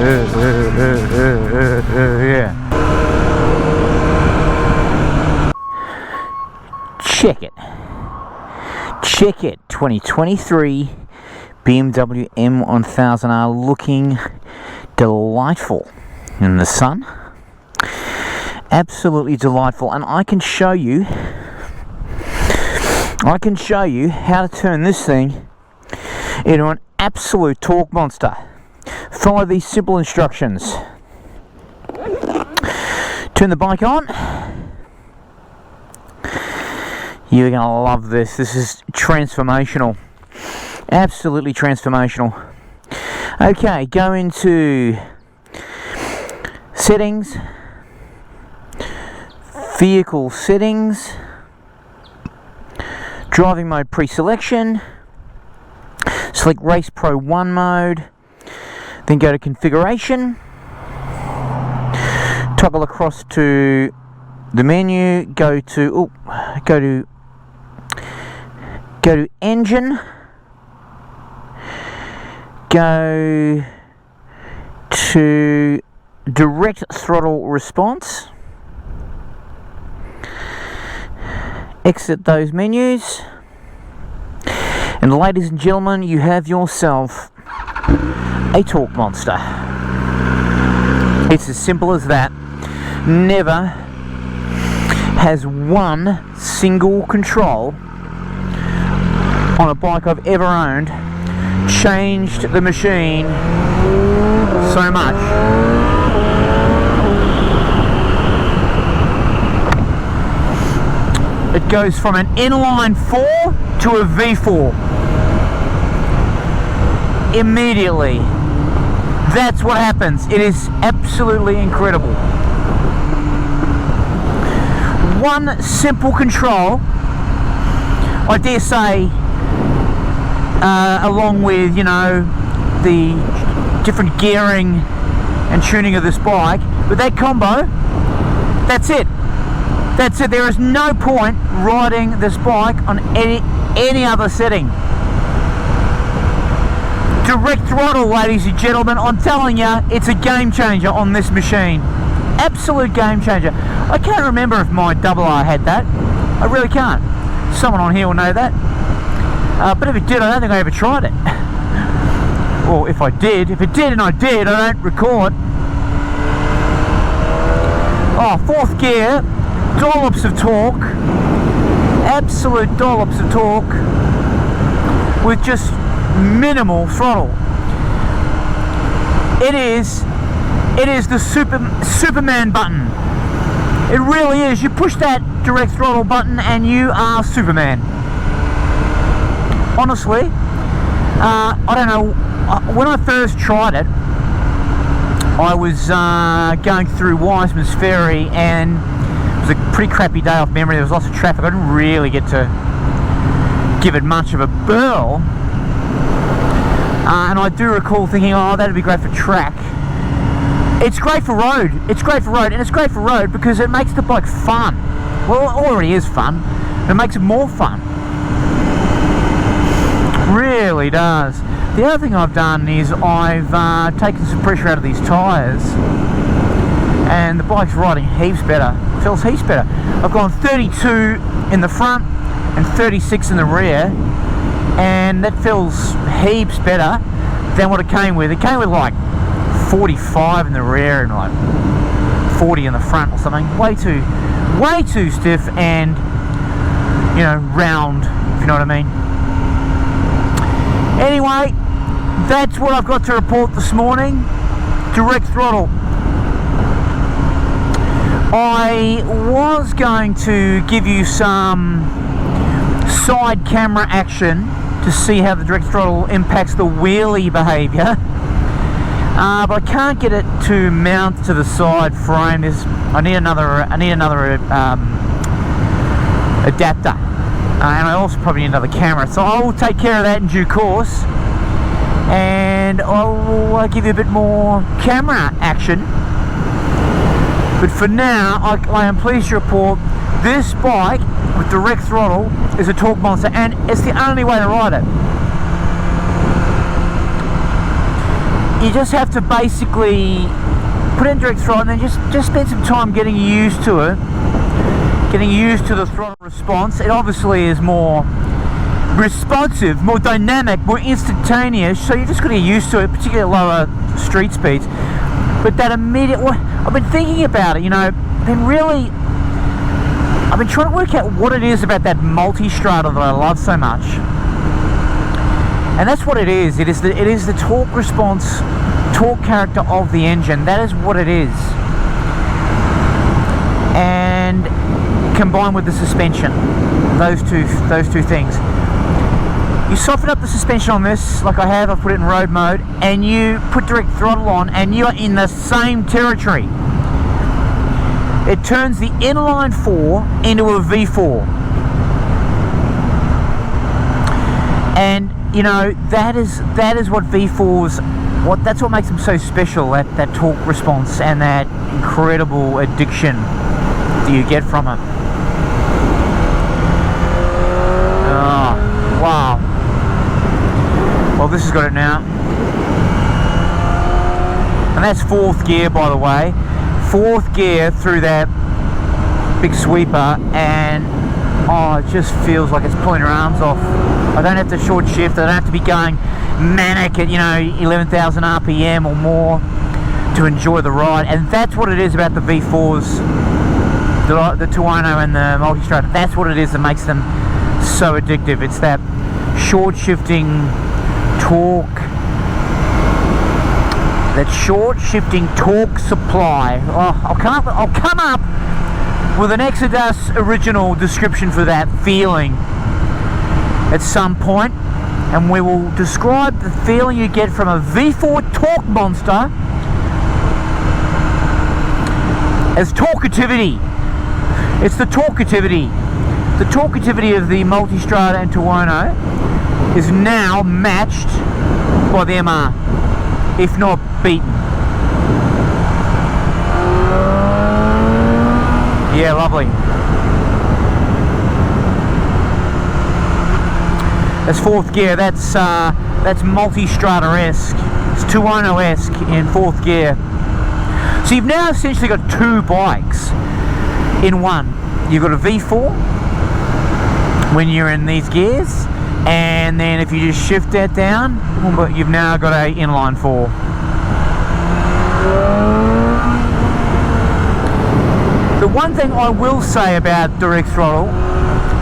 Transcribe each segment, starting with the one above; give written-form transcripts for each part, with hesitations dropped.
Yeah. Check it. Check it. 2023 BMW M1000R looking delightful in the sun. Absolutely delightful. And I can show you how to turn this thing into an absolute torque monster. Follow these simple instructions. Turn the bike on. You're going to love this. This is transformational. Absolutely transformational. Okay, go into settings, vehicle settings, driving mode pre-selection, select Race Pro 1 mode, then go to configuration, toggle across to the menu, go to engine, go to direct throttle response, exit those menus, and ladies and gentlemen, you have yourself a torque monster. It's as simple as that. Never has one single control on a bike I've ever owned changed the machine so much. It goes from an inline 4 to a V4 immediately. That's what happens. It is absolutely incredible. One simple control, I dare say, along with, you know, the different gearing and tuning of this bike, with that combo, that's it. That's it. There is no point riding this bike on any other setting. Direct throttle, ladies and gentlemen, I'm telling you, it's a game changer on this machine. Absolute game changer. I can't remember if my RR had that. I really can't. Someone on here will know that. But if it did, I don't think I ever tried it. Well, if it did and I did, I don't record. Oh, fourth gear, dollops of torque. Absolute dollops of torque with just minimal throttle. It is the Superman button. It really is. You push that direct throttle button and you are Superman. Honestly, I don't know. When I first tried it, I was going through Wiseman's Ferry, and it was a pretty crappy day off memory. There was lots of traffic. I didn't really get to give it much of a whirl. And I do recall thinking, oh, that'd be great for track. It's great for road. It's great for road, and it's great for road because it makes the bike fun. Well, it already is fun, but it makes it more fun. Really does. The other thing I've done is I've taken some pressure out of these tyres, and the bike's riding heaps better. It feels heaps better. I've gone 32 in the front and 36 in the rear, and that feels heaps better than what it came with. It came with like 45 in the rear and like 40 in the front or something. Way too stiff and, you know, round, if you know what I mean. Anyway, that's what I've got to report this morning. Direct throttle. I was going to give you some side camera action to see how the direct throttle impacts the wheelie behaviour, but I can't get it to mount to the side frame. I need another adapter, and I also probably need another camera. So I will take care of that in due course, and I'll give you a bit more camera action. But for now, I am pleased to report this bike with direct throttle is a torque monster, and it's the only way to ride it. you just have to basically put in direct throttle and then just spend some time getting used to it, getting used to the throttle response. It obviously is more responsive, more dynamic, more instantaneous, so you just got to get used to it, particularly at lower street speeds. But that immediate, I've been thinking about it, you know, I've been trying to work out what it is about that multi-strata that I love so much. And that's what it is. It is the torque response, torque character of the engine. That is what it is. And combined with the suspension, those two things. You soften up the suspension on this, like I have. I've put it in road mode, and you put direct throttle on, and you are in the same territory. It turns the inline 4 into a V4. And you know, that is what V4s, that's what makes them so special, that torque response and that incredible addiction that you get from it. Oh, wow. Well, this has got it now. And that's 4th gear, by the way. 4th gear through that big sweeper, and oh, it just feels like it's pulling your arms off. I don't have to short shift. I don't have to be going manic at, you know, 11,000 RPM or more to enjoy the ride. And that's what it is about the V4s, the Tuono and the Multistrada. That's what it is that makes them so addictive. It's that short shifting torque, that short shifting torque supply. Oh, I'll come up with an Exodus original description for that feeling at some point, and we will describe the feeling you get from a V4 torque monster as torquativity. It's the torquativity. The torquativity of the Multistrada and Tuono is now matched by the MR, if not beaten. Yeah, lovely. That's 4th gear. That's Multistrada-esque. It's Tuono-esque in 4th gear. So you've now essentially got 2 bikes in one. You've got a V4 when you're in these gears, and then if you just shift that down, you've now got a inline 4. The one thing I will say about direct throttle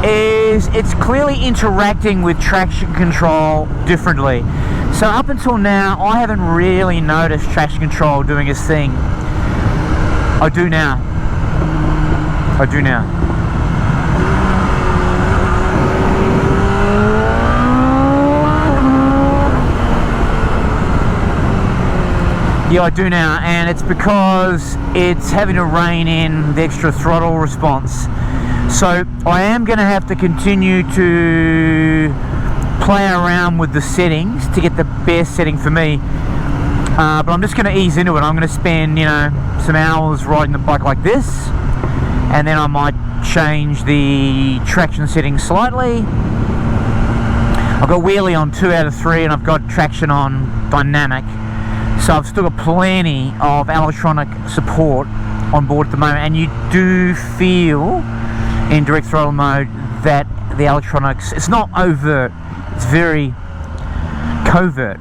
is it's clearly interacting with traction control differently. So up until now, I haven't really noticed traction control doing its thing. I do now. I do now. Yeah, I do now, and it's because it's having to rein in the extra throttle response. So I am going to have to continue to play around with the settings to get the best setting for me. But I'm just going to ease into it. I'm going to spend, you know, some hours riding the bike like this, and then I might change the traction settings slightly. I've got wheelie on 2 out of 3, and I've got traction on dynamic. So I've still got plenty of electronic support on board at the moment, and you do feel in direct throttle mode that the electronics, it's not overt, it's very covert.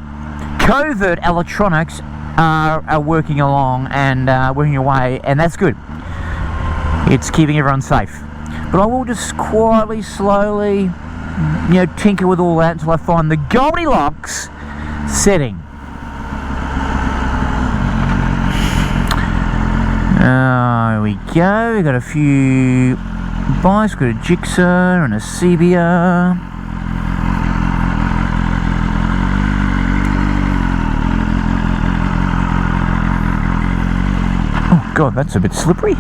Covert electronics are working along and working away, and that's good. It's keeping everyone safe. But I will just quietly, slowly, you know, tinker with all that until I find the Goldilocks setting. Here we go. We've got a few bikes. We've got a Gixxer and a CBR. Oh god, that's a bit slippery.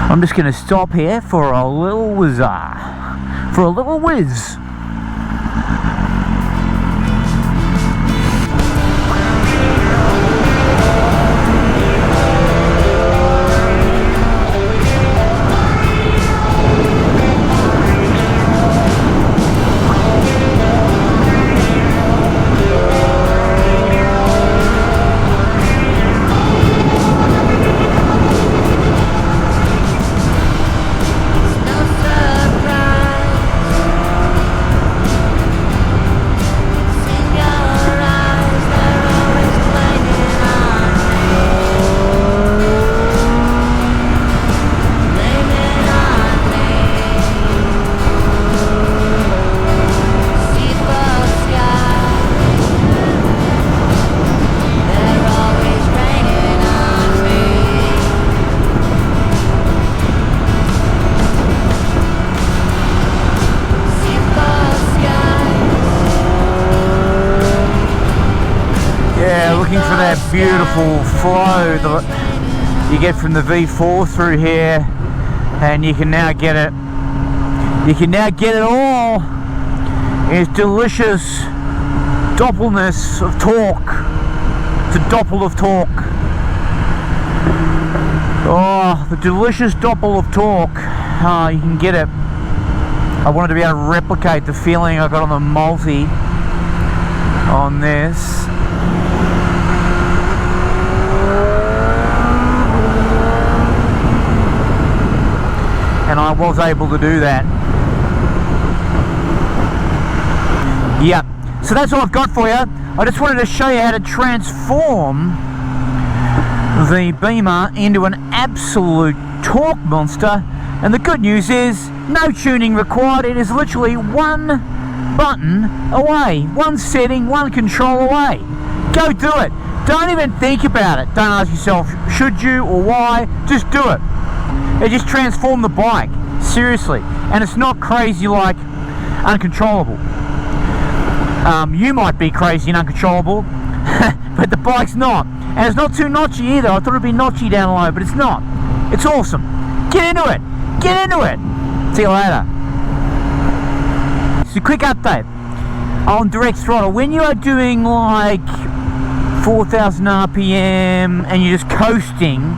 I'm just going to stop here for a little whiz. that beautiful flow that you get from the V4 through here, and you can now get it. You can now get it all in its delicious doppelness of torque. It's a doppel of torque. Oh, the delicious doppel of torque. You can get it. I wanted to be able to replicate the feeling I got on the multi on this. And I was able to do that. Yeah, so that's all I've got for you. I just wanted to show you how to transform the Beamer into an absolute torque monster. And the good news is, no tuning required. It is literally one button away, one setting, one control away. Go do it. Don't even think about it. Don't ask yourself, should you or why? Just do it. It just transformed the bike, seriously. And it's not crazy like uncontrollable. You might be crazy and uncontrollable, but the bike's not. And it's not too notchy either. I thought it'd be notchy down low, but it's not. It's awesome. Get into it. Get into it. See you later. So quick update on direct throttle. When you are doing like 4,000 RPM and you're just coasting,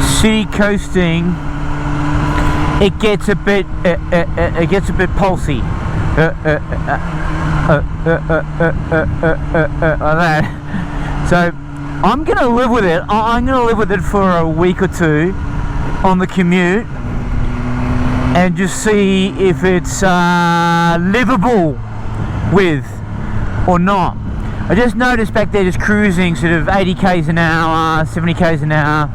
city coasting, it gets a bit pulsy. Like that. So I'm gonna live with it. I'm gonna live with it for a week or two on the commute and just see if it's livable with or not. I just noticed back there just cruising sort of 80 k's an hour, 70 k's an hour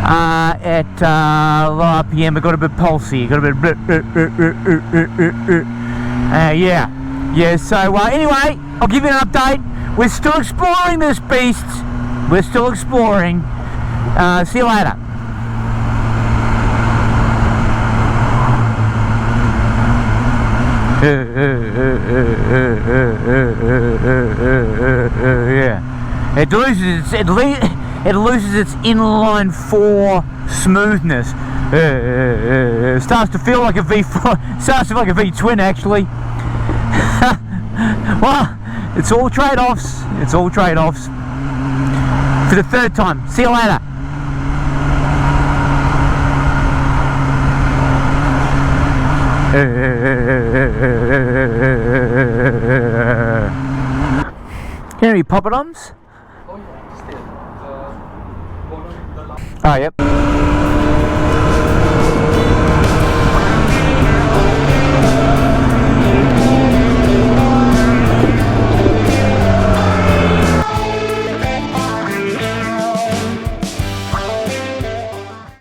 at low RPM. It got a bit pulsy, got a bit yeah. So anyway, I'll give you an update. We're still exploring this beast. We're still exploring. See you later. Yeah. It loses its inline 4 smoothness. Starts to feel like a V4. Starts to feel like a V-twin actually. Well, it's all trade-offs. It's all trade-offs. For the third time. See you later. Any pop-it-ons? Oh yeah, still. Oh, yep.